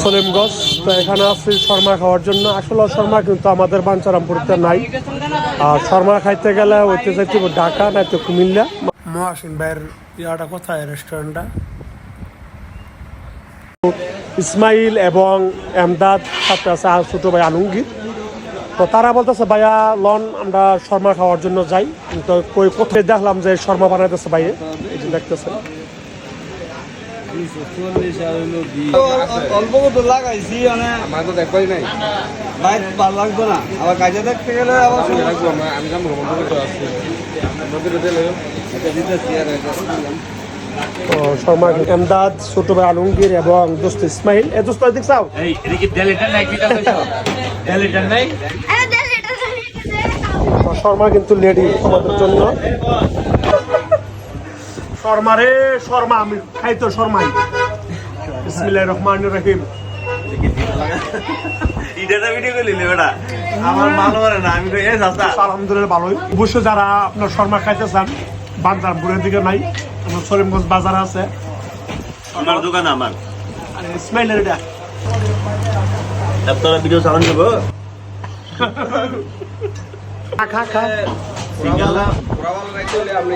সলিমগঞ্জ। তো এখানে আসছি শর্মা খাওয়ার জন্য। আসলে শর্মা কিন্তু আমাদের বাঞ্ছারামপুরতে নাই। আর শর্মা খাইতে গেলে হইতে চাইতে ঢাকা নয়তো কুমিল্লা। মহাসিন ভাইয়ের ইয়াটা কোথায় রেস্টুরেন্টটা? ইসমাইল এবং এমদাদ সাথে আছে আর ছোটো ভাই আলমগীর। তো তারা বলতেছে ভাইয়া লন আমরা শর্মা খাওয়ার জন্য যাই। তো কই কোথায় দেখলাম যে শর্মা বানাইতেছে ভাইয়ে, এই যে দেখতেছেন। অল্প কত লাগাইছি মানে আমার তো দেখবাই নাই, বাইক ভালো লাগতো না। আবার কাজে দেখতে গেলে আবার লাগবো। আমি কাম শর্মা এমদাদ, ছোট ভাই আলমগীর এবং দোস্ত ইসমাইল। এ দোস্ত দেখছাও শর্মা কিন্তু লেডি তোমাদের জন্য। শর্মা রে শর্মা, আমি খাই তো শর্মাই। বিসমিল্লাহির রহমানির রহিম। আলহামদুলিল্লাহ ভালোই। অবশ্যই যারা আপনার শর্মা খাইতে চান বাঞ্ছারামপুরের দিকে নাই, আমার সলিমগঞ্জ বাজার আছে। আমার দোকান আমার ইসমাইলের এটা তোরা ভিডিও চালান দেবো। খা খা আপনি